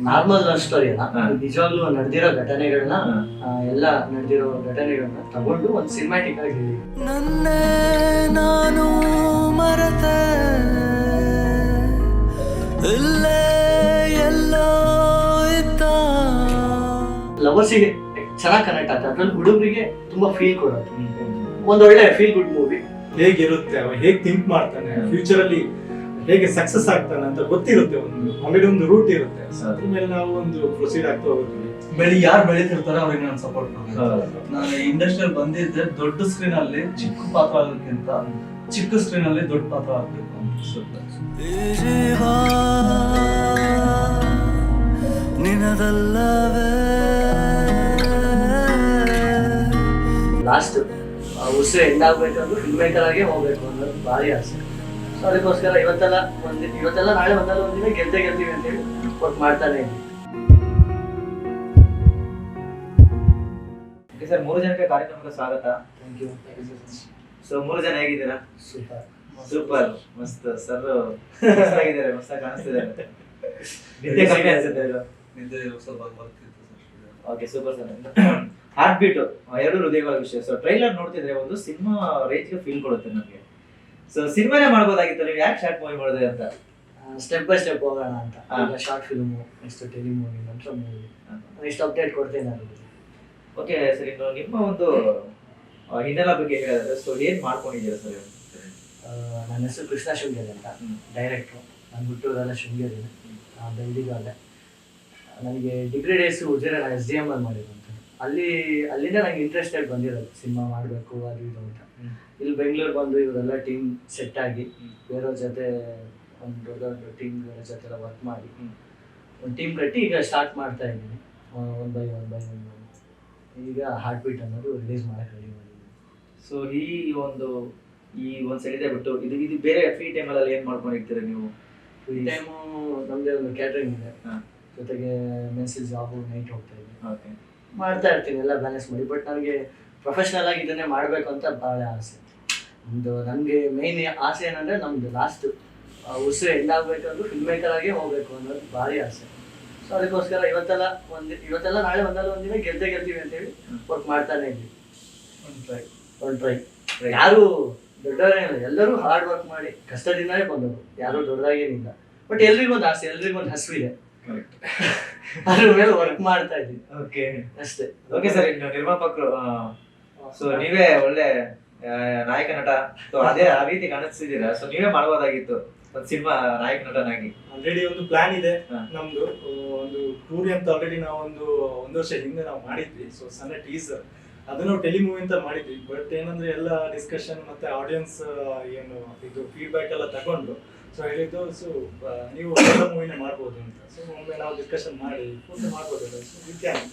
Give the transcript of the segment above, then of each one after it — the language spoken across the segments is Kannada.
ನಾರ್ಮಲ್ ಸ್ಟೋರಿ ಅಲ್ಲ, ನಿಜವಾಗ್ಲೂ ನಡೆದಿರೋ ಘಟನೆಗಳನ್ನ ಎಲ್ಲ ನಡೆದಿರೋ ಘಟನೆಗಳನ್ನ ತಗೊಂಡು ಒಂದು ಸಿನಿಮ್ಯಾಟಿಕ್ ಆಗಿ ಹೇಳಿ. ನನ್ನೇ ನಾನು ಮರೆತೆ ಇಲ್ಲೇ ಎಲ್ಲೋ ಇದ್ದ ಲವರ್ಸಿಗೆ ಚೆನ್ನಾಗಿ ಕನೆಕ್ಟ್ ಆಗ್ತದೆ, ಅದ್ರಲ್ಲಿ ಹುಡುಗರಿಗೆ ತುಂಬಾ ಫೀಲ್ ಕೊಡುತ್ತೆ. ಒಂದೊಳ್ಳೆ ಫೀಲ್ ಗುಡ್ ಮೂವಿ. ಹೇಗಿರುತ್ತೆ, ಅವ ಹೇಗೆ ಥಿಂಕ್ ಮಾಡ್ತಾನೆ, ಫ್ಯೂಚರ್ ಅಲ್ಲಿ ಹೇಗೆ ಸಕ್ಸಸ್ ಆಗ್ತಾನೆ ಅಂತ ಗೊತ್ತಿರುತ್ತೆ. ಆಲ್ರೆಡಿ ಒಂದು ರೂಟ್ ಇರುತ್ತೆ, ಅದ್ರ ಮೇಲೆ ನಾವು ಒಂದು ಪ್ರೊಸೀಡ್ ಆಗ್ತಾ ಹೋಗ್ತೀವಿ. ಯಾರು ಬೆಳೀತಿರ್ತಾರೋ ಅವ್ರಿಗೆ ನಾನು ಸಪೋರ್ಟ್ ಮಾಡ್ತೀನಿ. ನಾನು ಇಂಡಸ್ಟ್ರಿಯಲ್ಲಿ ಬಂದಿದ್ದೆ ದೊಡ್ಡ ಸ್ಕ್ರೀನ್ ಅಲ್ಲಿ ಚಿಕ್ಕ ಪಾತ್ರ ಆಗೋಕ್ಕಿಂತ ಚಿಕ್ಕ ಸ್ಕ್ರೀನ್ ಅಲ್ಲಿ ದೊಡ್ಡ ಪಾತ್ರ ಆಗ್ಬೇಕು ನಿನದಲ್ಲವೇ. ಲಾಸ್ಟ್ ಉಸಿರು ಎಂಡ್ ಆಗ್ಬೇಕಂದ್ರೆ ಫಿಲ್ಮ್ ಮೇಕರ್ ಆಗೇ ಹೋಗ್ಬೇಕು ಅನ್ನೋದು ಭಾರಿ ಆಸೆ. ಸೊ ಅದಕ್ಕೋಸ್ಕರ ಇವತ್ತೆಲ್ಲ ನಾಳೆ ಒಂದಲ್ಲ ಒಂದಿನ ಗೆಲ್ತೀವಿ ಅಂತೇಳಿ ವರ್ಕ್ ಮಾಡ್ತಾನೆ ಇದ್ದೀವಿ. ಸರ್, 3 ಜನಕ್ಕೆ ಕಾರ್ಯಕ್ರಮಕ್ಕೆ ಸ್ವಾಗತ. Thank you. ಸೊ 3 ಜನ ಹೇಗಿದ್ದೀರಾ? ಸೂಪರ್ ಸೂಪರ್, ಮಸ್ತ್ ಸರ್, ಮಸ್ತಾಗಿದ್ದಾರೆ, ಮಸ್ತಾಗಿ ಕಾಣಿಸ್ತಿದ್ದಾರೆ. ನಿದ್ದೆ ಕಮ್ಮಿ ಅನ್ಸುತ್ತೆ ಇದು. ನಿದ್ದೆ ಸ್ವಲ್ಪ ಬರ್ತಿತ್ತು. Okay, super sir. Heart beat, 2 ಹೃದಯಗಳ ವಿಷಯ. ಸೊ ಟ್ರೈಲರ್ ನೋಡ್ತಿದ್ರೆ ಒಂದು ಸಿನಿಮಾ ರೇಂಜ್ಗೆ ಫೀಲ್ ಕೊಡುತ್ತೆ ನಮಗೆ. ಸೊ ಸಿನಿಮಾನೇ ಮಾಡ್ಬೋದಾಗಿತ್ತು, ನೀವು ಯಾಕೆ ಶಾರ್ಟ್ ಮೂವಿ ಮಾಡಿದ್ರಿ ಅಂತ? ಸ್ಟೆಪ್ ಬೈ ಸ್ಟೆಪ್ ಹೋಗೋಣ ಅಂತ. ಈಗ short film, next tele movie, ನಂತರ ಮೂವಿ, ನೆಕ್ಸ್ಟ್ ಅಪ್ಡೇಟ್ ಕೊಡ್ತೇನೆ ನಾನು. ಓಕೆ ಸರ್, ಇನ್ನು ನಿಮ್ಮ ಒಂದು ಹಿನ್ನೆಲೆ ಬಗ್ಗೆ ಹೇಳಿದ್ರೆ, ಸೊ ಏನ್ ಮಾಡ್ಕೊಂಡಿದ್ದೀರಾ ಸರ್? ನನ್ನ ಹೆಸರು ಕೃಷ್ಣ ಶೃಂಗೇರಿ ಅಂತ, ಡೈರೆಕ್ಟ್ರು. ನಾನು ಹುಟ್ಟೂರೆಲ್ಲ ಶೃಂಗೇರಿ, ಬೆಂದಿಗೂ ಅಲ್ಲೇ. ನನಗೆ ಡಿಗ್ರಿ ಡೇಸು ಉಜಿರೆ SDM ಅಲ್ಲಿ ಮಾಡಿದ್ದು ಅಂತ. ಅಲ್ಲಿಂದ ನಂಗೆ ಇಂಟ್ರೆಸ್ಟೆಡ್ ಬಂದಿರೋದು ಸಿನಿಮಾ ಮಾಡಬೇಕು ಅದು ಇದು ಅಂತ. ಇಲ್ಲಿ ಬೆಂಗಳೂರು ಬಂದು ಇವರೆಲ್ಲ ಟೀಮ್ ಸೆಟ್ ಆಗಿ ಬೇರೆಯವ್ರ ಜೊತೆ ಒಂದು ದೊಡ್ಡ ಟೀಮ್ ಜೊತೆ ಎಲ್ಲ ವರ್ಕ್ ಮಾಡಿ ಒಂದು ಟೀಮ್ ಕಟ್ಟಿ ಈಗ ಸ್ಟಾರ್ಟ್ ಮಾಡ್ತಾ ಇದ್ದೀನಿ ಒನ್ ಬೈ ಒನ್. ಈಗ ಹಾರ್ಟ್ ಬೀಟ್ ಅನ್ನೋದು ರಿಲೀಸ್ ಮಾಡಕ್ಕೆ ರೆಡಿ ಮಾಡಿದ್ದೀನಿ. ಸೊ ಈ ಒಂದು ಸೈಡ್ ಇದೆ ಬಿಟ್ಟು ಇದು ಬೇರೆ ಫ್ರೀ ಟೈಮಲ್ಲಿ ಏನು ಮಾಡ್ಕೊಂಡಿರ್ತೀರಾ ನೀವು? ಫ್ರೀ ಟೈಮು ನಮ್ಮದೇ ಒಂದು ಕ್ಯಾಟ್ರಿಂಗ್ ಇದೆ, ಜೊತೆಗೆ ಮೆನ್ಸಿಲ್ ಜಾಬು, ನೈಟ್ ಹೋಗ್ತಾ ಇದ್ದೀನಿ. ಓಕೆ, ಮಾಡ್ತಾ ಇರ್ತೀನಿ ಎಲ್ಲ ಬ್ಯಾಲೆನ್ಸ್ ಮಾಡಿ. ಬಟ್ ನನಗೆ ಪ್ರೊಫೆಷ್ನಲ್ ಆಗಿ ಇದನ್ನೇ ಮಾಡಬೇಕು ಅಂತ ಭಾಳ ಆಸೆ. ನನಗೆ ಮೇಯ್ನ್ ಆಸೆ ಏನಂದರೆ ನಮ್ಮದು ಲಾಸ್ಟ್ ಉಸಿರು ಎಂಡ್ ಆಗಬೇಕಂದ್ರೂ ಫಿಲ್ಮ್ ಮೇಕರ್ ಆಗೇ ಹೋಗಬೇಕು ಅನ್ನೋದು ಭಾರಿ ಆಸೆ. ಸೊ ಅದಕ್ಕೋಸ್ಕರ ಇವತ್ತೆಲ್ಲ ನಾಳೆ ಒಂದಲ್ಲ ಒಂದಿನ ಗೆಲ್ತೀವಿ ಅಂತೇಳಿ ವರ್ಕ್ ಮಾಡ್ತಾನೆ ಇದ್ವಿ. ಒಂದು ಟ್ರೈ. ಯಾರು ದೊಡ್ಡವರೇನಿಲ್ಲ, ಎಲ್ಲರೂ ಹಾರ್ಡ್ ವರ್ಕ್ ಮಾಡಿ ಕಷ್ಟದಿಂದಲೇ ಬಂದವರು, ಯಾರು ದೊಡ್ಡದಾಗೇನಿಲ್ಲ. ಬಟ್ ಎಲ್ರಿಗೊಂದು ಆಸೆ, ಎಲ್ರಿಗೊಂದು ಹಸಿವಿದೆ, ಅದ್ರ ಮೇಲೆ ವರ್ಕ್ ಮಾಡ್ತಾ ಇದ್ದೀವಿ. ಓಕೆ ಅಷ್ಟೇ. ಓಕೆ ಸರ್, ಇನ್ನು ನಿರ್ಮಾಪಕರು, ಸೊ ನೀವೇ ಒಳ್ಳೆ ನಾಯಕ ನಟ, ಸೊ ಅದೇ ಆ ರೀತಿ ಕಾಣಿಸ್ತಿದ್ದೀರಾ. ಸೊ ನೀವೇ ಮಾಡ್ಬೋದಾಗಿತ್ತು ಒಂದು ಸಿನಿಮಾ ನಾಯಕ ನಟನಾಗಿ. ಆಲ್ರೆಡಿ ಒಂದು ಪ್ಲಾನ್ ಇದೆ ನಮ್ದು. ಒಂದು ಟೂರಿ ಅಂತ ಆಲ್ರೆಡಿ ನಾವು ಒಂದು ವರ್ಷ ಹಿಂದೆ ನಾವು ಮಾಡಿದ್ವಿ. ಸೊ ಸಣ್ಣ ಟೀಸರ್ ಅದನ್ನು ಟೆಲಿ ಮೂವಿ ಅಂತ ಮಾಡಿದ್ವಿ. ಬಟ್ ಏನಂದ್ರೆ ಎಲ್ಲ ಡಿಸ್ಕಷನ್ ಮತ್ತೆ ಆಡಿಯನ್ಸ್ ಏನು ಇದು ಫೀಡ್ಬ್ಯಾಕ್ ಎಲ್ಲ ತಗೊಂಡು ಸೊ ಹೇಳಿದ್ದು, ಸೊ ನೀವು ಮೂವಿನ ಮಾಡ್ಬೋದು ಅಂತ. ಸೊ ಒಮ್ಮೆ ನಾವು ಡಿಸ್ಕಷನ್ ಮಾಡಿ ಪೂರ್ತಿ ಮಾಡ್ಬೋದಲ್ಲ, ಸೊ ವಿದ್ಯಾರ್ಥಿ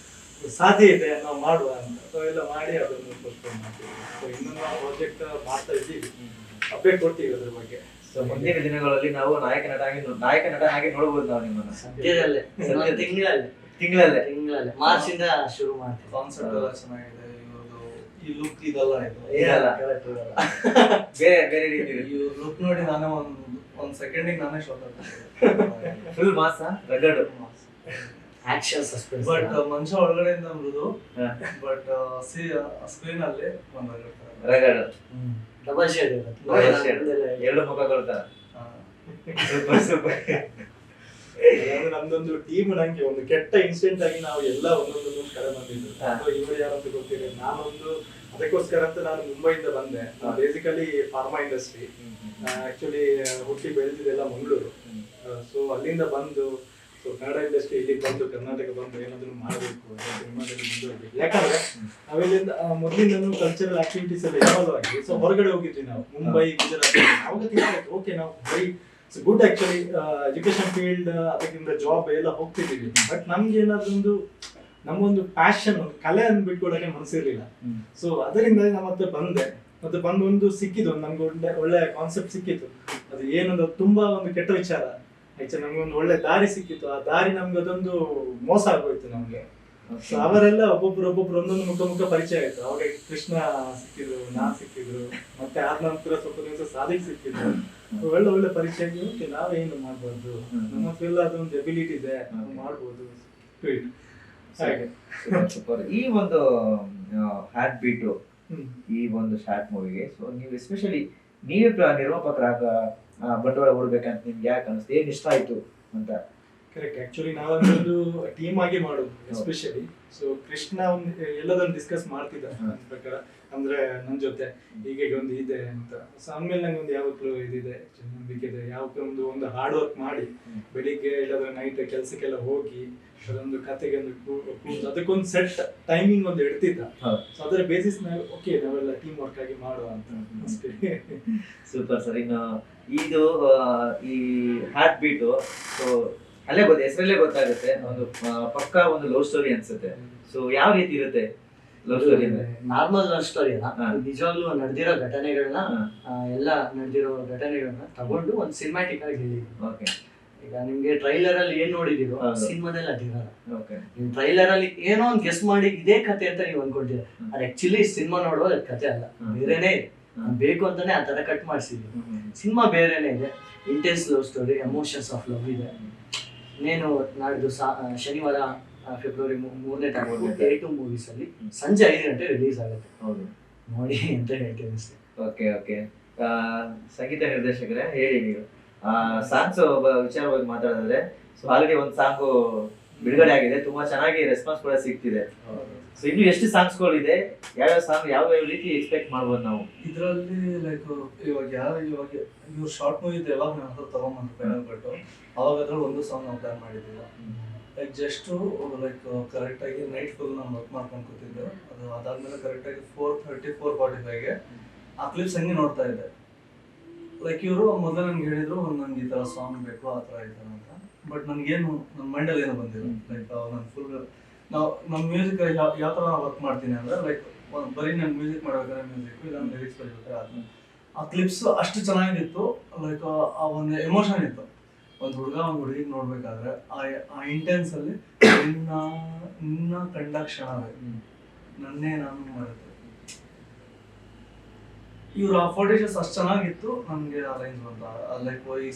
ಸಾಧ್ಯ ಇದೆ ನಾವು ಮಾಡುವ ಅಂತ. ಸೊ ಎಲ್ಲ ಮಾಡಿ ಅದನ್ನು ಪೋಸ್ಟ್ಪೋನ್ ಮಾಡ್ತೀವಿ. ಸೊ ಇನ್ನೊಂದು ನಾವು ಪ್ರಾಜೆಕ್ಟ್ ಮಾಡ್ತಾ ಇದ್ದೀವಿ, ಅಪ್ಡೇಟ್ ಕೊಡ್ತೀವಿ ಅದ್ರ ಬಗ್ಗೆ. ಸೊ ಮುಂದಿನ ದಿನಗಳಲ್ಲಿ ನಾವು ನಾಯಕ ನಟನಾಗಿ ನೋಡಬಹುದು ನಾವು ನಿಮ್ಮನ್ನ. ಸದ್ಯದಲ್ಲೇ ತಿಂಗಳಲ್ಲೇ ಮಾರ್ಚಿಂದ ಶುರು ಮಾಡ್ತೀವಿ. ಕಾನ್ಸೆಪ್ಟ್ ಎಲ್ಲ ಚೆನ್ನಾಗಿದೆ, ಇವ್ರದ್ದು ಈ ಲುಕ್ ಇದೆಲ್ಲ ಇದು ಬೇರೆ ರೀತಿ ಈ ಲುಕ್ ನೋಡಿ ನಾನೇ ಒಂದ್ ಸೆಕೆಂಡಿಗೆ ನಾನೇ ಶಾಕ್ ಆಗ್ತದೆ. ಫುಲ್ ಮಾಸ ರಗಡ್ ಆಕ್ಷನ್ ಸಸ್ಪೆನ್ಸ್. ಬಟ್ ಮನುಷ್ಯ ಒಳಗಡೆಯಿಂದ ಮೃದು, ಬಟ್ ಸ್ಕ್ರೀನ್ ಅಲ್ಲಿ ಒಂದು ರಗಡ್ ಡಬಲ್ ಶೇಡ್ ಎರಡು ಮುಖಗಳು ತರ. ನಮ್ದೊಂದು ಟೀಮ್ ನಂಗೆ ಒಂದು ಕೆಟ್ಟ ಇನ್ಸಿಡೆಂಟ್ ಆಗಿ ನಾವು ಎಲ್ಲ ಒಂದೊಂದು ಕಡೆ ಬಂದಿದ್ದು. ಇವರು ಯಾರಂತ ಗೊತ್ತಿಲ್ಲ. ನಾನೊಂದು ಅದಕ್ಕೋಸ್ಕರ ಅಂತ ನಾನು ಮುಂಬೈಯಿಂದ ಬಂದೆ. ಬೇಸಿಕಲಿ ಫಾರ್ಮಾ ಇಂಡಸ್ಟ್ರಿ, ಆಕ್ಚುಲಿ ಹುಟ್ಟಿ ಬೆಳೆದಿದ್ದೆಲ್ಲ ಮಂಗಳೂರು. ಸೊ ಅಲ್ಲಿಂದ ಬಂದು ಸೊ ಕನ್ನಡ ಇಂಡಸ್ಟ್ರಿ ಇಲ್ಲಿಗೆ ಬಂದು ಕರ್ನಾಟಕ ಬಂದು ಏನಾದ್ರು ಮಾಡಬೇಕು, ಸಿನಿಮಾದಲ್ಲಿ ಮುಂದುವರಬೇಕು. ಯಾಕಂದ್ರೆ ನಾವೆಲ್ಲಿಂದ ಮೊದಲಿಂದ ಕಲ್ಚರಲ್ ಆಕ್ಟಿವಿಟೀಸ್ ಎಲ್ಲ ಇನ್ವಾಲ್ವ್ ಆಗಿ ಸೊ ಹೊರಗಡೆ ಹೋಗಿದ್ವಿ ನಾವು, ಮುಂಬೈ, ಗುಜರಾತ್. ಅವಾಗ ತಿಳ್ಕಾಯ್ತು, ಓಕೆ ನಾವು bye good actually education field ಅದಕ್ಕಿಂತ ಜಾಬ್ ಎಲ್ಲ ಹೋಗ್ತಿದ್ದೀವಿ. ಬಟ್ ನಮ್ಗೆ ಏನಾದ್ರು ನಮ್ಮೊಂದು ಪ್ಯಾಷನ್, ಒಂದು ಕಲೆ ಅನ್ನು ಬಿಟ್ಕೊಡಕ್ಕೆ ಮನಸ್ಸಿರ್ಲಿಲ್ಲ. ಸೊ ಅದರಿಂದ ನಾನು ಮತ್ತೆ ಬಂದೆ. ಮತ್ತೆ ಬಂದು ಒಂದು ಸಿಕ್ಕಿದ್ದು, ನಮ್ಗೆ ಒಳ್ಳೆ ಕಾನ್ಸೆಪ್ಟ್ ಸಿಕ್ಕಿತ್ತು. ಅದು ಏನೊಂದು ತುಂಬಾ ಒಂದು ಕೆಟ್ಟ ವಿಚಾರ. ಆಕ್ಚುಲಿ ನಮ್ಗೆ ಒಂದು ಒಳ್ಳೆ ದಾರಿ ಸಿಕ್ಕಿತ್ತು. ಆ ದಾರಿ ನಮ್ಗೆ ಅದೊಂದು ಮೋಸ ಆಗೋಯ್ತು ನಮ್ಗೆ. ಸೊ ಅವರೆಲ್ಲ ಒಬ್ಬೊಬ್ರು ಒಂದೊಂದು ಮುಖ ಪರಿಚಯ ಆಯ್ತು. ಅವಾಗ ಕೃಷ್ಣ ಸಿಕ್ಕಿದ್ರು, ನಾನ್ ಸಿಕ್ಕಿದ್ರು, ಮತ್ತೆ ಆದ ನಂತರ ಸ್ವಲ್ಪ ದಿವಸ ಸಾಧಿಕ್ ಸಿಕ್ಕಿದ್ರು. ಒಳ್ಳೆ ಪರಿಚಯ ಆಗಿ ಓಕೆ ನಾವೇನು ಮಾಡ್ಬಾರ್ದು, ನಮ್ಮ ಹತ್ರ ಎಲ್ಲ ಅದೊಂದು ಎಬಿಲಿಟಿ ಇದೆ, ಮಾಡ್ಬೋದು. ಹಾಗೆ ಸೂಪರ್. ಈ ಒಂದು ಹಾರ್ಟ್ ಬೀಟು ಈ ಒಂದು ಶಾರ್ಟ್ ಮೂವಿಗೆ ಸೊ ನೀವು ಎಸ್ಪೆಷಲಿ ನೀವೇ ನಿರ್ಮಾಪಕರಾಗ ಬಂಡವಾಳ ಹೂಡ್ಬೇಕಂತ ನಿಮ್ಗೆ ಯಾಕೆ ಅನಿಸ್ತು, ಏನ್ ಇಷ್ಟ ಆಯ್ತು ಅಂತ? ಕರೆಕ್ಟ್. ಆಕ್ಚುಲಿ ನಾವೊಂದು ಟೀಮ್ ಆಗಿ ಮಾಡೋದು ಎಸ್ಪೆಷಲಿ. ಸೊ ಕೃಷ್ಣ ಒಂದು ಎಲ್ಲದನ್ನು ಡಿಸ್ಕಸ್ ಮಾಡ್ತಿದ್ದ ನನ್ನ ಪ್ರಕಾರ, ಅಂದ್ರೆ ನನ್ನ ಜೊತೆ ಹೀಗೆ ಒಂದು ಇದೆ ಅಂತ. ಸೊ ಆಮೇಲೆ ನಂಗೆ ಒಂದು ಯಾವತ್ತೂ ಇದಿದೆ, ನಂಬಿಕೆ ಇದೆ, ಯಾವತ್ತೂ ಒಂದು ಹಾರ್ಡ್ ವರ್ಕ್ ಮಾಡಿ ಬೆಳಿಗ್ಗೆ ಇಲ್ಲಾಂದ್ರೆ ನೈಟ್ ಕೆಲಸಕ್ಕೆಲ್ಲ ಹೋಗಿ ಅದೊಂದು ಕತೆಗೆ ಒಂದು ಅದಕ್ಕೊಂದು ಸೆಟ್ ಟೈಮಿಂಗ್ ಒಂದು ಇಡ್ತಿದ್ದ. ಸೊ ಅದರ ಬೇಸಿಸ್ ನಾವು ಓಕೆ ನಾವೆಲ್ಲ ಟೀಮ್ ವರ್ಕ್ ಆಗಿ ಮಾಡುವ ಅಂತ ಅಷ್ಟೇ. Super sir. ಇನ್ನು ಇದು ಈ ಹಾರ್ಟ್ ಬೀಟು ಸೊ ಅಲ್ಲೇ ಹೆಸರಲ್ಲೇ ಗೊತ್ತಾಗುತ್ತೆ, ಒಂದು ಪಕ್ಕಾ ಒಂದು ಲವ್ ಸ್ಟೋರಿ ಅನ್ಸುತ್ತೆ. ಸೊ ಯಾವ ರೀತಿ ಇರುತ್ತೆ ಲವ್ ಸ್ಟೋರಿ ಅಂದ್ರೆ? ನಾರ್ಮಲ್ ಲವ್ ಸ್ಟೋರಿ ಅಲ್ಲ, ನಿಜವಾಗ್ಲೂ ನಡೆದಿರೋ ಘಟನೆಗಳನ್ನ ಎಲ್ಲ ನಡೆದಿರೋ ಘಟನೆಗಳನ್ನ ತಗೊಂಡು ಒಂದು ಸಿನಿಮ್ಯಾಟಿಕ್ ಆಗಿ ಹೇಳಿದ್ರು. ಓಕೆ. ಈಗ ನಿಮ್ಗೆ ಟ್ರೈಲರ್ ಅಲ್ಲಿ ಏನ್ ನೋಡಿದಿರೋ ಸಿನಿಮಾದಲ್ಲಿ ಅದಿರಲ್ಲ. ಓಕೆ. ನೀವು ಟ್ರೈಲರ್ ಅಲ್ಲಿ ಏನೋ ಒಂದು ಗೆಸ್ ಮಾಡಿ ಇದೇ ಕತೆ ಅಂತ ನೀವು ಅನ್ಕೊಳ್ತೀರ, ಅದು ಆಕ್ಚುಲಿ ಸಿನಿಮಾ ನೋಡುವಾಗ ಅದು ಕತೆ ಅಲ್ಲ, ಬೇರೆನೇ ಇದೆ. ಬೇಕು ಅಂತಾನೆ ಆ ತರ ಕಟ್ ಮಾಡಿಸಿದ್ವಿ. ಸಿನಿಮಾ ಬೇರೆನೇ ಇದೆ, intense love story, emotions of love ಇದೆ. ಇನ್ನೇನು ನಾಡಿದ್ದು ಶನಿವಾರ ಫೆಬ್ರವರಿ 3ನೇ ತಾರೀಕು A2 ಮೂವೀಸ್ ಅಲ್ಲಿ ಸಂಜೆ 5 ಗಂಟೆ ರಿಲೀಸ್ ಆಗುತ್ತೆ. ಹೌದು, ನೋಡಿ ಅಂತ ಹೇಳ್ತೀನಿ ಅಷ್ಟೇ. Okay okay. ಸಂಗೀತ ನಿರ್ದೇಶಕರೇ ಹೇಳಿ, ನೀವು ಸಾಂಗ್ಸ್ ವಿಚಾರವಾಗಿ ಮಾತಾಡಿದ್ರೆ ಸೊ ಆಲ್ರೆಡಿ ಒಂದು ಸಾಂಗು ಬಿಡುಗಡೆ ಆಗಿದೆ, ತುಂಬಾ ಚೆನ್ನಾಗಿ ರೆಸ್ಪಾನ್ಸ್ ಕೂಡ ಸಿಗ್ತಿದೆ. ಸೊ ಇನ್ನು ಎಷ್ಟು ಸಾಂಗ್ಸ್ಗಳು ಇದೆ, ಯಾವ್ಯಾವ ಸಾಂಗ್ ಯಾವ ರೀತಿ ಎಕ್ಸ್ಪೆಕ್ಟ್ ಮಾಡ್ಬೋದು ನಾವು? ಇದರಲ್ಲಿ ಲೈಕ್ ಇವಾಗ ಇವ್ರು ಶಾರ್ಟ್ ಮೂವಿ ಯಾವಾಗ ನನ್ನ ಹತ್ರ ತಗೊಂಡ್ಬಂದು ಫೈನಲ್ ಬಿಟ್ಟು ಅವಾಗ ಅದ್ರಲ್ಲಿ ಒಂದು ಸಾಂಗ್ ನಾವು ಪ್ಲಾನ್ ಮಾಡಿದ್ದಿಲ್ಲ. ಲೈಕ್ ಜಸ್ಟ್ ಲೈಕ್ ಕರೆಕ್ಟಾಗಿ ನೈಟ್ ಫುಲ್ ನಾನು ವರ್ಕ್ ಮಾಡ್ಕೊಂಡು ಕೂತಿದ್ದೆ. ಅದು ಅದಾದ್ಮೇಲೆ ಕರೆಕ್ಟಾಗಿ 4:30 4:45ಗೆ ಆ ಕ್ಲಿಪ್ಸ್ ಹಂಗೆ ನೋಡ್ತಾ ಇದ್ದೆ. ಲೈಕ್ ಇವರು ಮೊದಲೇ ನಂಗೆ ಹೇಳಿದ್ರು ನಂಗೆ ಈ ಥರ ಸಾಂಗ್ ಬೇಕು ಆ ಥರ ಈ ಥರ ಅಂತ. ಬಟ್ ನನಗೇನು ನನ್ನ ಮೈಂಡಲ್ಲಿ ಏನೋ ಬಂದಿಲ್ಲ. ಲೈಕ್ ನಾನು ಫುಲ್ ನಮ್ಮ ಮ್ಯೂಸಿಕ್ ಯಾವ ಥರ ನಾನು ವರ್ಕ್ ಮಾಡ್ತೀನಿ ಅಂದರೆ ಲೈಕ್ ಬರೀ ನಾನು ಮ್ಯೂಸಿಕ್ ಮಾಡ್ಬೇಕಾದ್ರೆ ಮ್ಯೂಸಿಕ್ ಇಲ್ಲ ಲಿರಿಕ್ಸ್ ಬರೀಬೇಕಾದ್ರೆ ಅದು ಆ ಕ್ಲಿಪ್ಸ್ ಅಷ್ಟು ಚೆನ್ನಾಗಿತ್ತು. ಲೈಕ್ ಆ ಒಂದು ಎಮೋಷನ್ ಇತ್ತು. ಒಂದು ಹುಡುಗ ಒಂದು ಹುಡುಗಿಗೆ ನೋಡ್ಬೇಕಾದ್ರೆ ಆ ಇಂಟೆನ್ಸ್ ಅಲ್ಲಿ ನಿನ್ನ ಕಂಡ ಕ್ಷಣವೇ ನನ್ನೇ ನಾನು ಮಾಡುತ್ತೆ. ಇವ್ರು ಆ ಫೋಟೇಜಸ್ ಅಷ್ಟು ಚೆನ್ನಾಗಿತ್ತು, ನನಗೆ ಆ ರೇಂಜ್ ಬಂತ. ಲೈಕ್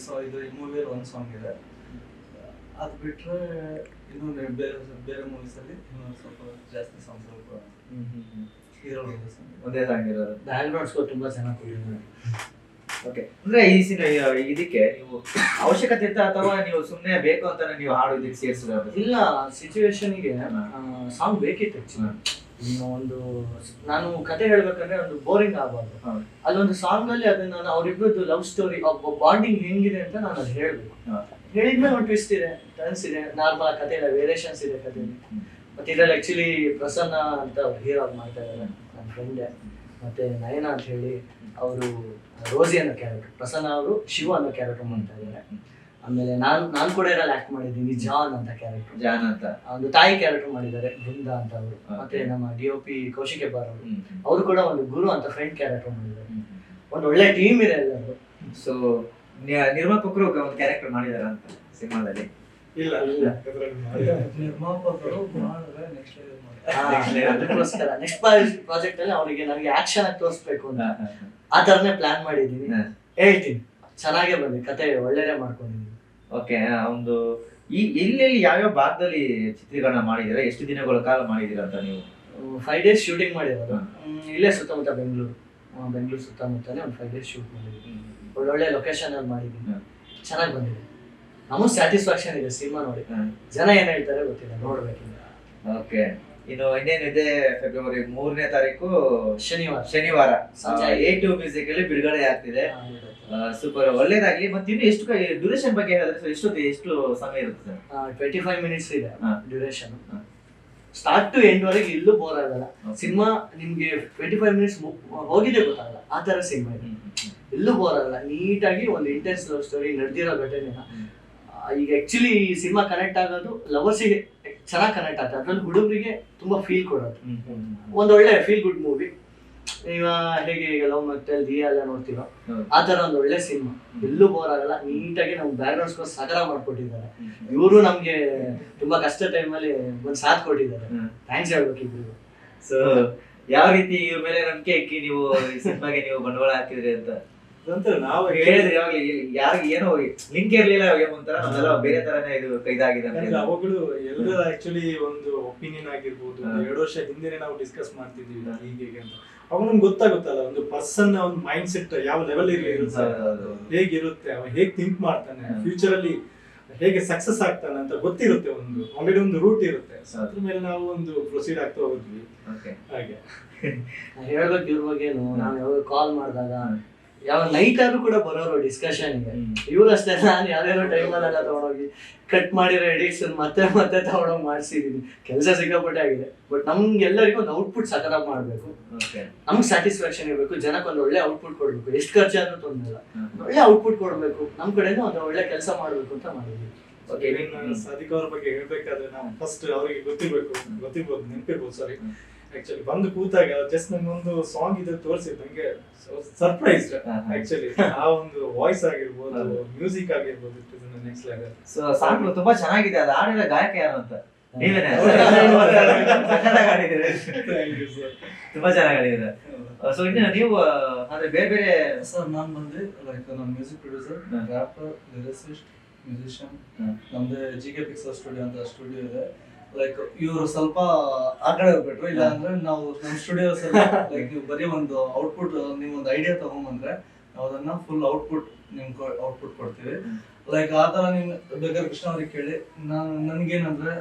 ಇದು ಈ ಮೂವಿಯಲ್ಲಿ ಒಂದು ಸಾಂಗ್ ಇದೆ, ಅದು ಬಿಟ್ರೆ ಇನ್ನು ಬೇರೆ ಮೂವೀಸ್ ಅಲ್ಲಿ ಇನ್ನೊಂದು ಸ್ವಲ್ಪ ಜಾಸ್ತಿ ಸಾಂಗ್ಸ್ ಹೀರೋ ಒಂದೇ ಸಾಂಗ್ ಇರೋದು. ಬ್ಯಾಕ್ ಗ್ರೌಂಡ್ ಸ್ಕೋರ್ ತುಂಬಾ ಚೆನ್ನಾಗಿ ಕೊಟ್ಟಿದ್ದಾರೆ. ಓಕೆ. ಅಂದ್ರೆ ಈ ಇದಕ್ಕೆ ನೀವು ಅವಶ್ಯಕತೆ ಇತ್ತ ಅಥವಾ ನೀವು ಸುಮ್ಮನೆ ಬೇಕು ಅಂತಾನೆ ನೀವು ಹಾಡು ಇದಕ್ಕೆ ಸೇರಿಸಿದ್ರೆ? ಇಲ್ಲ, ಸಿಚುವೇಶನ್ಗೆ ಸಾಂಗ್ ಬೇಕಿತ್ತು ಆಕ್ಚುಲಿ. ಇನ್ನು ಒಂದು ನಾನು ಕತೆ ಹೇಳ್ಬೇಕಂದ್ರೆ ಒಂದು ಬೋರಿಂಗ್ ಆಗಬಾರ್ದು. ಅಲ್ಲೊಂದು ಸಾಂಗ್ ಅಲ್ಲಿ ಅದನ್ನ ಅವ್ರಿಬ್ರದ್ದು ಲವ್ ಸ್ಟೋರಿ ಬಾಂಡಿಂಗ್ ಹೆಂಗಿದೆ ಅಂತ ನಾನು ಅದು ಹೇಳ್ಬೇಕು. ಹೇಳಿದ್ಮೇಲೆ ಒಂದು ಟ್ವಿಸ್ಟ್ ಇದೆ, ಟರ್ನ್ಸ್ ಇದೆ, ನಾರ್ಮಲ್ ಕತೆ ಇಲ್ಲ, ವೇರಿಯೇಷನ್ಸ್ ಇದೆ ಕಥೆಯಲ್ಲಿ. ಮತ್ತೆ ಇದ್ರಲ್ಲಿ ಆಕ್ಚುಲಿ ಪ್ರಸನ್ನ ಅಂತ ಅವ್ರು ಹೀರೋ ಮಾಡ್ತಾ ಇದ್ದಾರೆ, ನನ್ನ ಫ್ರೆಂಡೆ. ಮತ್ತೆ ನಯನ ಅಂತ ಹೇಳಿ ಅವರು ರೋಸಿ ಅನ್ನೋ ಕ್ಯಾರೆಕ್ಟರ್, ಪ್ರಸನ್ನ ಅವರು ಶಿವ ಅನ್ನೋ ಕ್ಯಾರೆಕ್ಟರ್ ಮಾಡ್ತಾ ಇದ್ದಾರೆ. ಆಮೇಲೆ ನಾನು ಕೂಡ ಇದ್ರಲ್ಲಿ ಆಕ್ಟ್ ಮಾಡಿದ್ದೀನಿ, ಜಾನ್ ಅಂತ ಕ್ಯಾರೆಕ್ಟರ್, ಜಾನ್ ಅಂತ ಒಂದು ತಾಯಿ ಕ್ಯಾರೆಕ್ಟರ್ ಮಾಡಿದ್ದಾರೆ ಬೃಂದ ಅಂತ ಅವರು. ಮತ್ತೆ ನಮ್ಮ DOP ಕೌಶಿಕ್ ಹೆಬ್ಬಾರ್ ಅವರು ಕೂಡ ಒಂದು ಗುರು ಅಂತ ಫ್ರೆಂಡ್ ಕ್ಯಾರೆಕ್ಟರ್ ಮಾಡಿದ್ದಾರೆ. ಒಂದು ಒಳ್ಳೆ ಟೀಮ್ ಇದೆ ಎಲ್ಲರೂ. ಸೊ ನಿರ್ಮಾಪಕರು ಒಂದು ಕ್ಯಾರೆಕ್ಟರ್ ಮಾಡಿದಾರ ಅಂತ ಸಿನಿಮಾದಲ್ಲಿ? ಇಲ್ಲ, ನಿರ್ಮಾಪಕರು ಮಾಡಿದ್ರೆ ಅದಕ್ಕೋಸ್ಕರ ನೆಕ್ಸ್ಟ್ ಪ್ರಾಜೆಕ್ಟ್ ಅಲ್ಲಿ ಅವರಿಗೆ ನನಗೆ ಆಕ್ಷನ್ ಆಗಿ ತೋರಿಸ್ಬೇಕು ಅಂತ ಆ ತರನೇ ಪ್ಲಾನ್ ಮಾಡಿದೀನಿ. ಹೇಳ್ತೀನಿ, ಚೆನ್ನಾಗೇ ಬಂದಿದೆ, ಕತೆ ಒಳ್ಳೆದೇ ಮಾಡ್ಕೊಂಡಿದ್ದೀನಿ. ಓಕೆ. ಒಂದು ಎಲ್ಲೆಲ್ಲಿ ಯಾವ್ಯಾವ ಭಾಗದಲ್ಲಿ ಚಿತ್ರೀಕರಣ ಮಾಡಿದ್ದೀರಾ, ಎಷ್ಟು ದಿನಗಳ ಕಾಲ ಮಾಡಿದ್ದೀರಾ ಅಂತ ನೀವು? 5 days ಶೂಟಿಂಗ್ ಮಾಡಿರೋದು. ಇಲ್ಲೇ ಸುತ್ತಮುತ್ತ ಬೆಂಗಳೂರು ಸುತ್ತಮುತ್ತನೇ ಒಂದು 5 days ಶೂಟ್ ಮಾಡಿದ್ದೀನಿ. ಒಳ್ಳೊಳ್ಳೆ ಲೊಕೇಶನ್ ಅಲ್ಲಿ ಮಾಡಿದ್ದೀನಿ, ಚೆನ್ನಾಗಿ ಬಂದಿದೆ. ನಮಗ್ ಸ್ಯಾಟಿಸ್ಫ್ಯಾಕ್ಷನ್ ಇದೆ ಸಿನಿಮಾ ನೋಡಿ. ಜನ ಏನ್ ಹೇಳ್ತಾರೆ ಗೊತ್ತಿಲ್ಲ, ನೋಡ್ಬೇಕಿಲ್ಲ. ಓಕೆ. ಇನ್ನು ಇನ್ನೇನಿದೆ, ಫೆಬ್ರವರಿ 3ನೇ ತಾರೀಕು ಶನಿವಾರ A2 ಮ್ಯೂಸಿಕ್ ಅಲ್ಲಿ ಬಿಡುಗಡೆ ಆಗ್ತಿದೆ. ಸೂಪರ್, ಒಳ್ಳೇದಾಗ್ಲಿ. ಮತ್ತೆ ಇನ್ನು ಎಷ್ಟು ಡ್ಯೂರೇಷನ್ ಬಗ್ಗೆ ಹೇಳಿದ್ರೆ ಎಷ್ಟು ಸಮಯ ಇರುತ್ತೆ ಸರ್? 25 minutes ಇದೆ ಡ್ಯೂರೇಷನ್. ಸ್ಟಾರ್ಟ್ ಟು ಎಂಡ್ ವರೆಗೆ ಇಲ್ಲೂ ಬೋರ್ ಆಗಲ್ಲ. ಸಿನಿಮಾ ನಿಮ್ಗೆ 25 minutes ಹೋಗಿದೆ ಗೊತ್ತಾಗಲ್ಲ, ಆ ತರ ಸಿನಿಮಾ ಇದೆ. ಇಲ್ಲೂ ಬೋರ್ ಆಗಲ್ಲ, ನೀಟಾಗಿ ಒಂದು ಇಂಟೆನ್ಸ್ ಲವ್ ಸ್ಟೋರಿ ನಡೆದಿರೋ ಘಟನೆನ. ಈಗ ಆಕ್ಚುಲಿ ಈ ಸಿನಿಮಾ ಕನೆಕ್ಟ್ ಆಗೋದು ಲವರ್ಸಿಗೆ ಚೆನ್ನಾಗಿ ಕನೆಕ್ಟ್ ಆಗ್ತದೆ. ಅದ್ರಲ್ಲಿ ಹುಡುಗರಿಗೆ ತುಂಬಾ ಫೀಲ್ ಕೊಡೋದು, ಒಂದೊಳ್ಳೆ ಫೀಲ್ ಗುಡ್ ಮೂವಿ. ಈಗ ಹೇಗೆ ಈಗ ಲವ್ ಮೆಟಲ್ ದಿಯಾ ಎಲ್ಲ ನೋಡ್ತೀರೋ ಹೌದು. ಆ ತರ ಒಂದು ಒಳ್ಳೆ ಸಿನಿಮಾ, ಎಲ್ಲೂ ಬೋರ್ ಆಗಲ್ಲ, ನೀಟಾಗಿ ನಮ್ಗೆ ಬ್ಯಾಕ್ಗ್ರೌಂಡ್ ಸ್ಕೋರ್ ಸಕರ ಮಾಡ್ಕೊಟ್ಟಿದ್ದಾರೆ. ಇವರು ನಮ್ಗೆ ತುಂಬಾ ಕಷ್ಟ ಟೈಮಲ್ಲಿ ಒಂದು ಸಾಥ್ ಕೊಟ್ಟಿದ್ದಾರೆ. ಥ್ಯಾಂಕ್ಸ್ ಹೇಳ್ಬೇಕು ಇಬ್ರಿಗೂ. ಸೊ ಯಾವ ರೀತಿ ಇವ್ರ ಮೇಲೆ ನಂಬಿಕೆ ಇಕ್ಕಿ ನೀವು ಈ ಸಿನಿಮಾಗೆ ನೀವು ಬಂಡವಾಳ ಹಾಕಿದ್ರಿ ಅಂತ ನಂತರ ನಾವು ಹೇಳಿದ್ರೆ ಯಾವಾಗ ಯಾರಿಗೆ ಏನೋ ಲಿಂಕ್ ಇರ್ಲಿಲ್ಲ ಒಂಥರ ನಮ್ಮೆಲ್ಲ ಬೇರೆ ತರನೇ ಇದು ಇದಾಗಿದೆ ಅಂತ ಯಾಕಂದ್ರೆ ಅವುಗಳು ಎಲ್ಲರ ಆಕ್ಚುಲಿ ಒಂದು ಒಪಿನಿಯನ್ ಆಗಿರ್ಬೋದು, 2 ವರ್ಷ ಹಿಂದೆ ನಾವು ಡಿಸ್ಕಸ್ ಮಾಡ್ತಿದ್ವಿ ಹೀಗೆ ಅಂತ. ಅವಾಗ ನಮ್ಗೆ ಗೊತ್ತಾಗುತ್ತಲ್ಲ ಒಂದು ಪರ್ಸನ್ ಒಂದು ಮೈಂಡ್ ಸೆಟ್ ಯಾವ ಲೆವೆಲ್ ಇರುತ್ತೆ, ಹೇಗಿರುತ್ತೆ, ಅವ ಹೇಗ್ ಥಿಂಕ್ ಮಾಡ್ತಾನೆ, ಫ್ಯೂಚರ್ ಅಲ್ಲಿ ಹೇಗೆ ಸಕ್ಸಸ್ ಆಗ್ತಾನೆ ಅಂತ ಗೊತ್ತಿರುತ್ತೆ. ಒಂದು ಆಲ್ರೆಡಿ ಒಂದು ರೂಟ್ ಇರುತ್ತೆ. ಅದ್ರ ಮೇಲೆ ನಾವು ಒಂದು ಪ್ರೊಸೀಡ್ ಆಗ್ತಾ ಹೋದ್ವಿ. ಹಾಗೆ ಹೇಳ್ಬೇಕು ಇವ್ರ ಬಗ್ಗೆನು. ನಾವು ಯಾವಾಗ ಕಾಲ್ ಮಾಡಿದಾಗ ಯಾವ ನೈಟ್ ಆದ್ರೂ ಕೂಡ ಬರೋರು ಡಿಸ್ಕಷನ್ಗೆ. ಇವ್ರು ಅಷ್ಟೇ, ನಾನು ಯಾವ್ಯಾವ ಟೈಮಲ್ಲೆಲ್ಲ ತಗೊಂಡೋಗಿ ಕಟ್ ಮಾಡಿರೋ ಎಡಿಟ್ಸ್ ಮತ್ತೆ ಮತ್ತೆ ತಗೊಂಡೋಗಿ ಮಾಡಿಸಿದೀನಿ. ಕೆಲಸ ಸಿಕ್ಕಾಪಟ್ಟೆ ಆಗಿದೆ. ಬಟ್ ನಮ್ಗೆಲ್ಲರಿಗೂ ಒಂದು ಔಟ್ಪುಟ್ ಸಕರಾಗಿ ಮಾಡ್ಬೇಕು, ನಮ್ಗೆ ಸ್ಯಾಟಿಸ್ಫ್ಯಾಕ್ಷನ್ ಇರಬೇಕು, ಜನಕ್ಕೆ ಒಂದು ಒಳ್ಳೆ ಔಟ್ಪುಟ್ ಕೊಡ್ಬೇಕು. ಎಷ್ಟು ಖರ್ಚಾದ್ರೂ ತೊಂದರೆ ಇಲ್ಲ, ಒಳ್ಳೆ ಔಟ್ಪುಟ್ ಕೊಡ್ಬೇಕು, ನಮ್ ಕಡೆನೂ ಒಂದು ಒಳ್ಳೆ ಕೆಲಸ ಮಾಡ್ಬೇಕು ಅಂತ ಮಾಡಿದ್ವಿ. ಸಾದಿಕ್ ಅವ್ರ ಬಗ್ಗೆ ಹೇಳ್ಬೇಕಾದ್ರೆ ನಾವು ಫಸ್ಟ್ ಅವ್ರಿಗೆ ಗೊತ್ತಿರ್ಬೋದು ನೆನಪಿರ್ಬೋದು ಸಾರಿ. ಆಕ್ಚುಲಿ ಬಂದು ಕೂತಾಗ ಜಸ್ಟ್ ನಂಗೊಂದು ಸಾಂಗ್ ಇದು ತೋರಿಸಿದ್ ನಂಗೆ ಸರ್ಪ್ರೈಸ್. ಆಕ್ಚುಲಿ ಆ ಒಂದು ವಾಯ್ಸ್ ಆಗಿರ್ಬೋದು, ಮ್ಯೂಸಿಕ್ ಆಗಿರ್ಬೋದು, ನೆಕ್ಸ್ಟ್ ಲೆವೆಲ್. ಸೊ ಸಾಂಗ್ ತುಂಬಾ ಚೆನ್ನಾಗಿದೆ. ಅದು ಹಾಡಿರೋ ಗಾಯಕ ಯಾರು ಅಂತ ನೀವೇನೆ ತುಂಬಾ ಚೆನ್ನಾಗಿ ಹಾಡಿದ್ರೆ. ಸೊ ಇನ್ನು ನೀವು ಅಂದ್ರೆ ಬೇರೆ ಬೇರೆ ಸರ್ ನಾನು ಬಂದು ಲೈಕ್ ನಮ್ಮ music producer, wrapper, lyricist, musician. ನಮ್ದು GK Pixel ಸ್ಟುಡಿಯೋ ಅಂತ ಸ್ಟುಡಿಯೋ ಇದೆ. ಲೈಕ್ ಇವರು ಸ್ವಲ್ಪ ಆ ಕಡೆ ಹೋಗ್ಬಿಟ್ರು. ಇಲ್ಲ ಅಂದ್ರೆ ನಾವು ನಮ್ಮ ಸ್ಟುಡಿಯೋಸ್ ಲೈಕ್ ನೀವು ಬರೀ ಒಂದು ಔಟ್ಪುಟ್, ನೀವು ಒಂದು ಐಡಿಯಾ ತಗೊಂಡ್ಬಂದ್ರೆ ನಾವು ಅದನ್ನ ಫುಲ್ ಔಟ್ಪುಟ್ ನಿಮ್ಗೆ ಔಟ್ಪುಟ್ ಕೊಡ್ತೀವಿ. ಲೈಕ್ ಆ ತರ ನೀವು ಬೇಕಾದ್ರೆ ಕೃಷ್ಣ ಅವ್ರಿಗೆ ಕೇಳಿ. ನನ್ಗೇನಂದ್ರೆ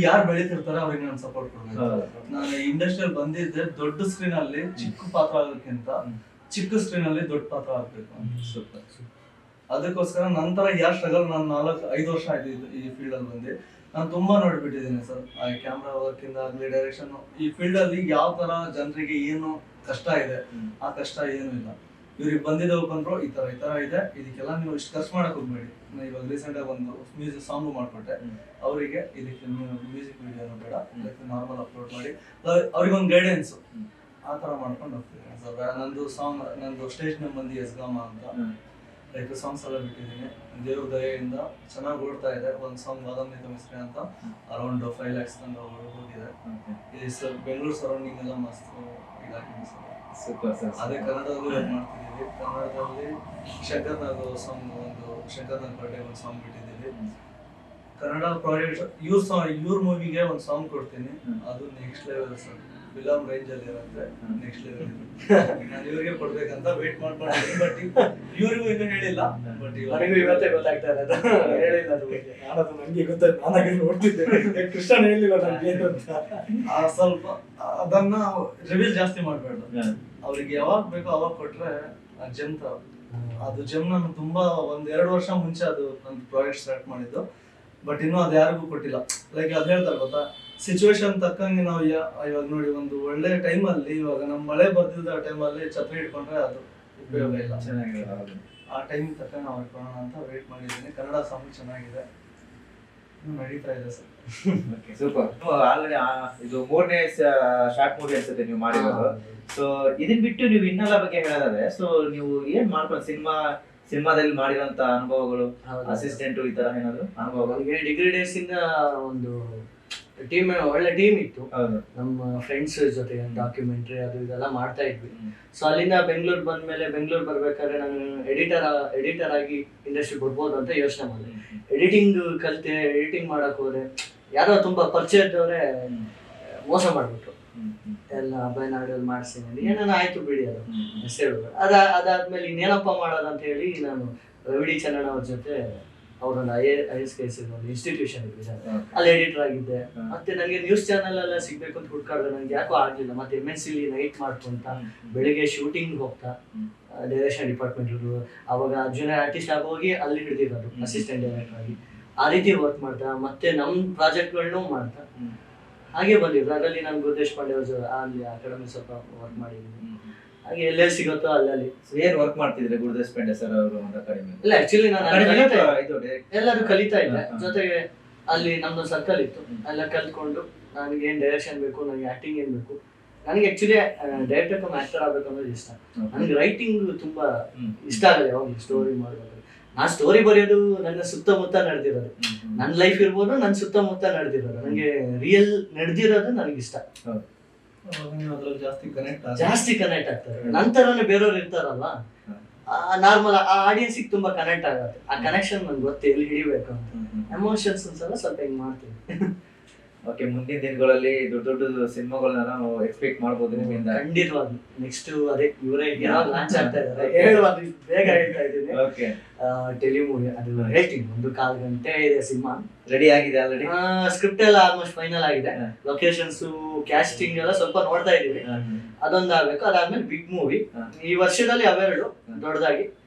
ಯಾರು ಬೆಳೀತಿರ್ತಾರೆ ಅವ್ರಿಗೆ ನಾನು ಸಪೋರ್ಟ್ ಕೊಡ್ಬೇಕು. ನಾನು ಇಂಡಸ್ಟ್ರಿಯಲ್ಲಿ ಬಂದಿದ್ದೆ ದೊಡ್ಡ ಸ್ಕ್ರೀನ್ ಅಲ್ಲಿ ಚಿಕ್ಕ ಪಾತ್ರ ಆಗೋಕ್ಕಿಂತ ಚಿಕ್ಕ ಸ್ಕ್ರೀನ್ ಅಲ್ಲಿ ದೊಡ್ಡ ಪಾತ್ರ ಆಗ್ಬೇಕು. ಅದಕ್ಕೋಸ್ಕರ ನಂತರ ಯಾರು ಸ್ಟ್ರಗಲ್, ನಾನು 4-5 ವರ್ಷ ಆಯ್ತು ಈ ಫೀಲ್ಡ್ ಅಲ್ಲಿ ಬಂದು. ನಾನು ತುಂಬಾ ನೋಡ್ಬಿಟ್ಟಿದ್ದೀನಿ ಸರ್. ಆ ಕ್ಯಾಮ್ರಾ ವರ್ಕ್ ಇಂದ ಆಗ್ಲಿ, ಡೈರೆಕ್ಷನ್, ಈ ಫೀಲ್ಡ್ ಅಲ್ಲಿ ಯಾವ ತರ ಜನರಿಗೆ ಏನು ಕಷ್ಟ ಇದೆ, ಆ ಕಷ್ಟ ಏನು ಇಲ್ಲ. ಇವ್ರಿಗೆ ಬಂದಿದ್ದವು ಬಂದ್ರು ಈ ತರ ಇದೆ, ಇದಕ್ಕೆಲ್ಲ ನೀವು ಇಷ್ಟು ಖರ್ಚು ಮಾಡಕ್ ಹೋಗ್ಬೇಡಿ. ಇವಾಗ ರೀಸೆಂಟ್ ಆಗಿ ಒಂದು ಮ್ಯೂಸಿಕ್ ಸಾಂಗ್ ಮಾಡ್ಕೊಟ್ಟೆ ಅವರಿಗೆ. ಇದಕ್ಕೆ ಮ್ಯೂಸಿಕ್ ವಿಡಿಯೋನು ಬೇಡ, ನಾರ್ಮಲ್ ಅಪ್ಲೋಡ್ ಮಾಡಿ ಅವ್ರಿಗೆ ಒಂದು ಗೈಡೆನ್ಸ್ ಆ ತರ ಮಾಡ್ಕೊಂಡು ಹೋಗ್ತೀನಿ ಸರ್. ನಂದು ಸ್ಟೇಜ್ ನೇಮ್ ಬಂದು ಎಸ್ಗಾಮ ಅಂತ. ಲೈಕ್ ಸಾಂಗ್ಸ್ ಎಲ್ಲ ಬಿಟ್ಟಿದ್ದೀನಿ. ದೇವ್ರ ದಯೆಯಿಂದ ಚೆನ್ನಾಗಿ ಓಡ್ತಾ ಇದೆ. ಒಂದು ಸಾಂಗ್ ಬಾದಾಮಿ ಮಿಸ್ರಿ ಅಂತ ಅರೌಂಡ್ 5 lakhs ತನಕ ಹೋಗಿದೆ. ಇಲ್ಲಿ ಸರ್ ಬೆಂಗಳೂರು ಸರೌಂಡಿಂಗ್ ಎಲ್ಲ ಮಸ್ತ್ ಇದಾಗಿದೆ ಸರ್. Super sir. ಅದೇ ಕನ್ನಡದಲ್ಲೂ ವರ್ಕ್ ಮಾಡ್ತಿದ್ದೀವಿ. ಕನ್ನಡದಲ್ಲಿ ಶಂಕರ್ನಾಗ್ ಸಾಂಗ್, ಒಂದು ಶಂಕರ್ನಾಗ್ ಬರ್ಡೇ ಒಂದು ಸಾಂಗ್ ಬಿಟ್ಟಿದ್ದೀವಿ. ಕನ್ನಡ ಪ್ರಾಜೆಕ್ಟ್ ಇವ್ರ ಮೂವಿಗೆ ಒಂದು ಸಾಂಗ್ ಕೊಡ್ತೀನಿ. ಅದು next level sir. Film range ಅಲ್ಲಿ ಇರುತ್ತೆ, ನೆಕ್ಸ್ಟ್ ಲೆವೆಲ್. ನಾನು ಇವ್ರಿಗೆ ಕೊಡ್ಬೇಕಂತ ವೇಟ್ ಮಾಡ್ಕೊಂಡಿದ್ದೀನಿ. ಬಟ್ ಇವ್ರಿಗೂ ಇನ್ನೂ ಹೇಳಿಲ್ಲ. ಬಟ್ ನನಗೂ ಇವತ್ತೇ ಗೊತ್ತಾಗ್ತಾ ಇರೋದು, ಹೇಳಿಲ್ಲ ಅದ್ರ ಬಗ್ಗೆ. ನಾನದು ನಂಗೆ ಗೊತ್ತಾಯ್ತು, ನಾನಾಗಿ ನೋಡ್ತಿದ್ದೆ. ಕೃಷ್ಣ ಹೇಳಿಲ್ಲ ನಂಗೆ ಏನು ಅಂತ. ಸ್ವಲ್ಪ ಅದನ್ನ ರಿವೀಲ್ ಜಾಸ್ತಿ ಮಾಡ್ಬೇಡ. ಅವ್ರಿಗೆ ಯಾವಾಗ ಬೇಕೋ ಅವಾಗ ಕೊಟ್ರೆ ಜೆಮ್ ತರ. ಅದು ಜೆಮ್ ನಾನು ತುಂಬಾ 1-2 ವರ್ಷ ಮುಂಚೆ ಅದು ನನ್ನ ಪ್ರಾಜೆಕ್ಟ್ ಸ್ಟಾರ್ಟ್ ಮಾಡಿದ್ದು. ಬಟ್ ಇನ್ನೂ ಅದು ಯಾರಿಗೂ ಕೊಟ್ಟಿಲ್ಲ. ಲೈಕ್ ಅದ್ ಹೇಳ್ತಾರೆ ಗೊತ್ತಾ, ಸಿಚುವೇಶನ್ ತಕ್ಕಂಗೆ ನಾವು ಇವಾಗ ನೋಡಿ ಒಂದು ಒಳ್ಳೆ ಟೈಮಲ್ಲಿ, ಇವಾಗ ನಮ್ಮ ಮಳೆ ಬರ್ದಿದ್ದ ಟೈಮಲ್ಲಿ ಛತ್ರಿ ಹಿಡ್ಕೊಂಡ್ರೆ ಅದು ಉಪಯೋಗ ಇಲ್ಲ. ಆ ಟೈಮ್ ತಕ್ಕಂಗೆ ನಾವು ಇಟ್ಕೊಳ್ಳೋಣ ಅಂತ ವೇಟ್ ಮಾಡಿದ್ದೀನಿ. ಕನ್ನಡ ಸಾಂಗ್ ಚೆನ್ನಾಗಿದೆ, ನಡೀತಾ ಇದೆ ಸರ್. ಸೂಪರ್. ಆಲ್ರೆಡಿ ಇದು 3ನೇ ಶಾರ್ಟ್ ಮೂವಿ ಅನ್ಸುತ್ತೆ ನೀವು ಮಾಡಿರೋದು. ಸೊ ಇದನ್ ಬಿಟ್ಟು ನೀವು ಇನ್ನೆಲ್ಲ ಬಗ್ಗೆ ಹೇಳೋದಾದ್ರೆ, ಸೊ ನೀವು ಏನ್ ಮಾಡ್ಕೊಂಡು ಸಿನಿಮಾದಲ್ಲಿ ಮಾಡಿರೋಂತ ಅನುಭವಗಳು, ಅಸಿಸ್ಟೆಂಟ್ ಈ ತರ ಏನಾದ್ರು ಅನುಭವಗಳು? ಡಿಗ್ರಿ ಡೇಸ್ ಇಂದ ಒಂದು ಒಳ್ಳೆ ಟೀಮ್ ಇತ್ತು. ನಮ್ಮ ಫ್ರೆಂಡ್ಸ್ ಜೊತೆ ಡಾಕ್ಯುಮೆಂಟ್ರಿ ಅದು ಇದೆಲ್ಲ ಮಾಡ್ತಾ ಇದ್ವಿ. ಸೊ ಅಲ್ಲಿಂದ ಬೆಂಗಳೂರು ಬಂದ್ಮೇಲೆ, ಬೆಂಗಳೂರು ಬರ್ಬೇಕಾದ್ರೆ ನಾನು ಎಡಿಟರ್ ಆಗಿ ಇಂಡಸ್ಟ್ರಿ ಬರ್ಬೋದು ಅಂತ ಯೋಚನೆ ಮಾಡಿದೆ. ಎಡಿಟಿಂಗ್ ಕಲಿತೆ. ಎಡಿಟಿಂಗ್ ಮಾಡಕ್ ಹೋದೆ, ಯಾರೋ ತುಂಬಾ ಪರಿಚಯ ಇದ್ದವ್ರೆ ಮೋಸ ಮಾಡ್ಬಿಟ್ರು. ಎಲ್ಲ ಬೈನಾಡಿಯಲ್ಲಿ ಮಾಡಿಸ್ತೀನಿ, ಏನೇನೋ ಆಯ್ತು ಬಿಡಿ, ಅದು ಹೆಸರು. ಅದಾದ್ಮೇಲೆ ಇನ್ನೇನಪ್ಪ ಮಾಡೋದಂತ ಹೇಳಿ ನಾನು ರವಿ ಚಂದ್ರಣ್ಣ ಅವ್ರ ಜೊತೆ, ಅವ್ರೊಂದು IAS ಒಂದು ಇನ್ಸ್ಟಿಟ್ಯೂಷನ್ ಇದೆ, ಅಲ್ಲಿ ಎಡಿಟರ್ ಆಗಿದ್ದೆ. ಮತ್ತೆ ನನಗೆ ನ್ಯೂಸ್ ಚಾನಲ್ ಎಲ್ಲ ಸಿಗ್ಬೇಕು ಅಂತ ಹುಡ್ಕಾಡ್ದೆ, ನಂಗೆ ಯಾಕೋ ಆಗ್ಲಿಲ್ಲ. ಮತ್ತೆ MNC ನೈಟ್ ಮಾಡ್ಕೊಂತ ಬೆಳಿಗ್ಗೆ ಶೂಟಿಂಗ್ ಹೋಗ್ತಾ, ಡೈರೆಕ್ಷನ್ ಡಿಪಾರ್ಟ್ಮೆಂಟ್ ಅವಾಗ ಜೂನಿಯರ್ ಆರ್ಟಿಸ್ಟ್ ಆಗಿ ಹೋಗಿ ಅಲ್ಲಿ ಹಿಡಿದಿರೋದು ಅಸಿಸ್ಟೆಂಟ್ ಡೈರೆಕ್ಟರ್ ಆಗಿ. ಆ ರೀತಿ ವರ್ಕ್ ಮಾಡ್ತಾ, ಮತ್ತೆ ನಮ್ಮ ಪ್ರಾಜೆಕ್ಟ್ಗಳನ್ನೂ ಮಾಡ್ತಾ ಹಾಗೆ ಬಂದಿದ್ರು. ಅದರಲ್ಲಿ ನಾನು ಗುರುದೇಶ್ ಪಾಂಡೆ ಅವ್ರ ಅಲ್ಲಿ ಅಕಾಡೆಮಿ ಸ್ವಲ್ಪ ವರ್ಕ್ ಮಾಡಿದ್ದೀನಿ. ಹಾಗೆ ಎಲ್ಲೆಲ್ಲಿ ಸಿಗುತ್ತೋ ಅಲ್ಲಲ್ಲಿ. ಏನ್ ವರ್ಕ್ ಮಾಡ್ತಿದ್ರೆ ಗುರುದೇಶ್ ಪಾಂಡೆ ಸರ್ ಅವರು ಒಂದು ಅಕಾಡೆಮಿ? ಇಲ್ಲ, ಆಕ್ಚುಲಿ ನಾನು ಎಲ್ಲರೂ ಕಲಿತಾ ಇದ್ದೆ. ಜೊತೆಗೆ ಅಲ್ಲಿ ನಮ್ದು ಸರ್ಕಲ್ ಇತ್ತು, ಎಲ್ಲ ಕಲ್ತ್ಕೊಂಡು ನನಗೆ ಏನ್ ಡೈರೆಕ್ಷನ್ ಬೇಕು, ನನಗೆ ಆಕ್ಟಿಂಗ್ ಏನ್ ಬೇಕು ನನಗೆ ಆಕ್ಚುಲಿ ಡೈರೆಕ್ಟರ್ ಕಮ್ ಆಕ್ಟರ್ ಆಗ್ಬೇಕು ಅನ್ನೋದು ಇಷ್ಟ. ನನಗೆ ರೈಟಿಂಗ್ ತುಂಬಾ ಇಷ್ಟ ಆಗಲ್ಲ ಯಾವಾಗಲೂ ಸ್ಟೋರಿ ಮಾಡೋದು. ನಾನು ಸ್ಟೋರಿ ಬರೆಯೋದು ನನ್ನ ಸುತ್ತಮುತ್ತ ನಡೆದಿರೋದು, ನನ್ನ ಲೈಫ್ ಇರ್ಬೋದು, ನನ್ನ ಸುತ್ತಮುತ್ತ ನಡೆದಿರೋದು, ನನಗೆ ರಿಯಲ್ ನಡೆದಿರೋದು ನನಗಿಷ್ಟ. ನೀವು ಅದ್ರಲ್ಲಿ ಜಾಸ್ತಿ ಕನೆಕ್ಟ್ ಆಗ್ತಾರೆ. ನಂತರನೇ ಬೇರೆಯವ್ರು ಇರ್ತಾರಲ್ಲ, ನಾರ್ಮಲ್ ಆ ಆಡಿಯನ್ಸಿಗೆ ತುಂಬಾ ಕನೆಕ್ಟ್ ಆಗುತ್ತೆ. ಆ ಕನೆಕ್ಷನ್ ನನ್ಗೆ ಗೊತ್ತು ಎಲ್ಲಿ ಹಿಡಿಬೇಕು ಅಂತ. ಎಮೋಷನ್ಸ್ ಒಂದ್ಸಲ ಸ್ವಲ್ಪ ಹಿಂಗ್ ಮಾಡ್ತೀನಿ. ಓಕೆ, ಮುಂದಿನ ದಿನಗಳಲ್ಲಿ ದೊಡ್ಡ ದೊಡ್ಡ ಸಿನಿಮಾಗಳನ್ನ ನಾವು ಎಕ್ಸ್ಪೆಕ್ಟ್ ಮಾಡ್ಬೋದು ನಿಮ್ಮಿಂದ. ಖಂಡಿತವಾಗಿ ನೆಕ್ಸ್ಟ್ ಅದೇ ಇವರೇ ಯಾವಾಗ ಲಾಂಚ್ ಆಗ್ತಾ ಇದ್ದಾರೆ ಹೇಳುವಾಗ ಬೇಗ ಹೇಳ್ತಾ ಇದ್ದೀನಿ. ಓಕೆ, ಟೆಲಿಮೂವಿ ಅದು ಹೇಳ್ತೀನಿ. 1-1/4 ಗಂಟೆ ಇದೆ ಸಿನಿಮಾ. ರೆಡಿ ಆಗಿದೆ ಆಲ್ರೆಡಿ? ಸ್ಕ್ರಿಪ್ಟ್ ಎಲ್ಲ ಆಲ್ಮೋಸ್ಟ್ ಫೈನಲ್ ಆಗಿದೆ. ಲೊಕೇಶನ್ಸ್, ಕ್ಯಾಸ್ಟಿಂಗ್ ಎಲ್ಲ ಸ್ವಲ್ಪ ನೋಡ್ತಾ ಇದೀವಿ. ಅದೊಂದಾಗಬೇಕು. ಅದಾದ್ಮೇಲೆ ಬಿಗ್ ಮೂವಿ ಈ ವರ್ಷದಲ್ಲಿ ಅವೆರಡು ದೊಡ್ಡದಾಗಿ